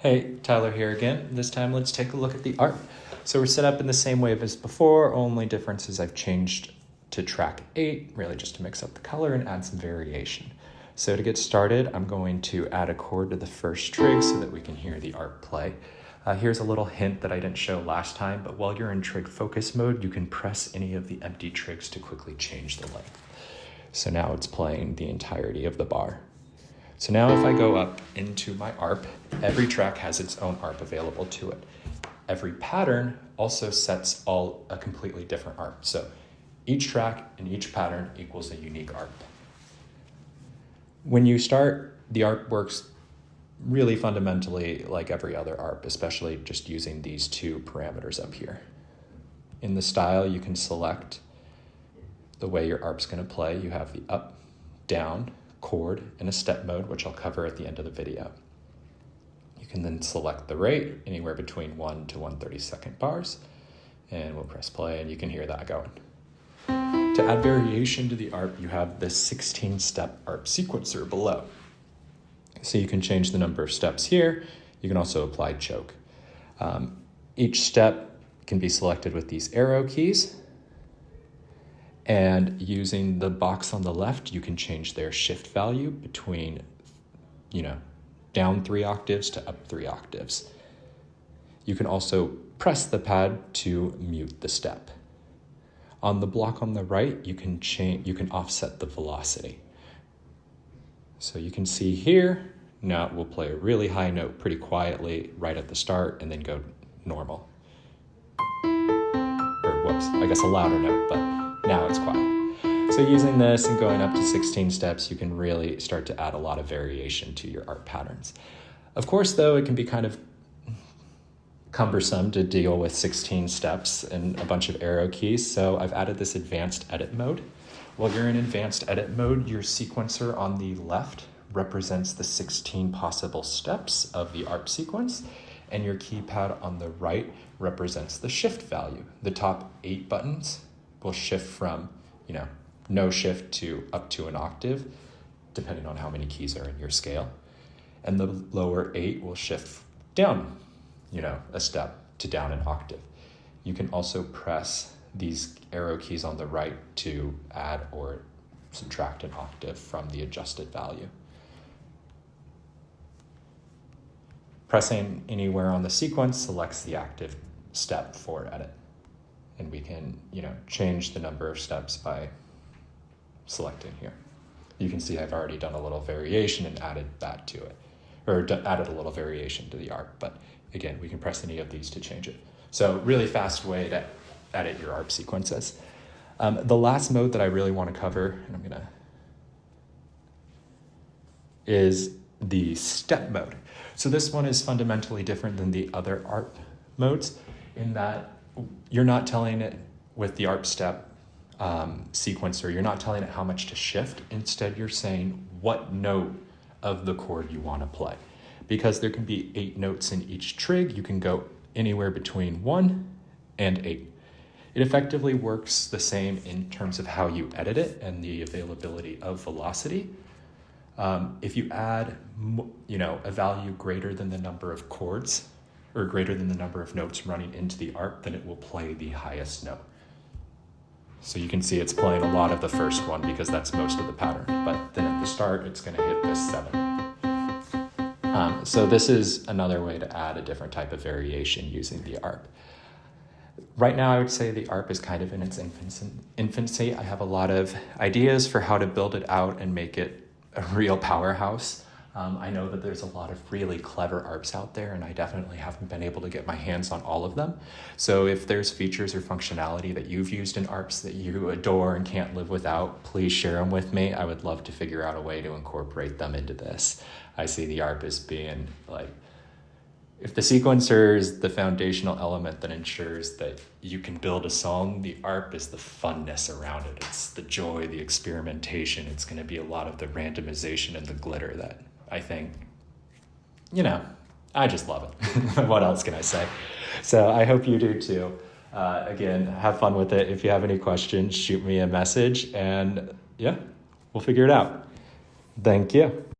Hey, Tyler here again. This time let's take a look at the art. So we're set up in the same way as before, only difference is I've changed to track 8, really just to mix up the color and add some variation. So to get started, I'm going to add a chord to the first trig so that we can hear the art play. Here's a little hint that I didn't show last time, but while you're in trig focus mode, you can press any of the empty trigs to quickly change the length. So now it's playing the entirety of the bar. So now if I go up into my ARP, every track has its own ARP available to it. Every pattern also sets a completely different ARP. So each track and each pattern equals a unique ARP. When you start, the ARP works really fundamentally like every other ARP, especially just using these two parameters up here. In the style, you can select the way your ARP's going to play. You have the up, down, chord, and a step mode, which I'll cover at the end of the video. You can then select the rate, anywhere between 1 to 1/32 bars, and we'll press play and you can hear that going. To add variation to the ARP, you have this 16-step ARP sequencer below. So you can change the number of steps here. You can also apply choke. Each step can be selected with these arrow keys. And using the box on the left, you can change their shift value between, down 3 octaves to up 3 octaves. You can also press the pad to mute the step. On the block on the right, you can offset the velocity. So you can see here, now it will play a really high note pretty quietly right at the start and then go normal. Or whoops, I guess a louder note, but now it's quiet. So using this and going up to 16 steps, you can really start to add a lot of variation to your art patterns. Of course, though, it can be kind of cumbersome to deal with 16 steps and a bunch of arrow keys, so I've added this advanced edit mode. While you're in advanced edit mode, your sequencer on the left represents the 16 possible steps of the ARP sequence, and your keypad on the right represents the shift value. The top 8 buttons will shift from, no shift to up to an octave, depending on how many keys are in your scale. And the lower 8 will shift down, a step to down an octave. You can also press these arrow keys on the right to add or subtract an octave from the adjusted value. Pressing anywhere on the sequence selects the active step for edit. And we can, change the number of steps by selecting here. You can see I've already done a little variation and added that to it, or added a little variation to the ARP. But again, we can press any of these to change it. So really fast way to edit your ARP sequences. The last mode that I really want to cover, and is the step mode. So this one is fundamentally different than the other ARP modes in that you're not telling it with the ARP step sequencer, you're not telling it how much to shift. Instead, you're saying what note of the chord you want to play. Because there can be 8 notes in each trig, you can go anywhere between 1 and 8. It effectively works the same in terms of how you edit it and the availability of velocity. If you add, a value greater than the number of chords, or greater than the number of notes running into the ARP, then it will play the highest note. So you can see it's playing a lot of the first one because that's most of the pattern, but then at the start, it's gonna hit this 7. So this is another way to add a different type of variation using the ARP. Right now, I would say the ARP is kind of in its infancy. I have a lot of ideas for how to build it out and make it a real powerhouse. I know that there's a lot of really clever ARPs out there, and I definitely haven't been able to get my hands on all of them. So if there's features or functionality that you've used in ARPs that you adore and can't live without, please share them with me. I would love to figure out a way to incorporate them into this. I see the ARP as being if the sequencer is the foundational element that ensures that you can build a song, the ARP is the funness around it. It's the joy, the experimentation. It's going to be a lot of the randomization and the glitter that I think, I just love it. What else can I say? So I hope you do too. Again, have fun with it. If you have any questions, shoot me a message and we'll figure it out. Thank you.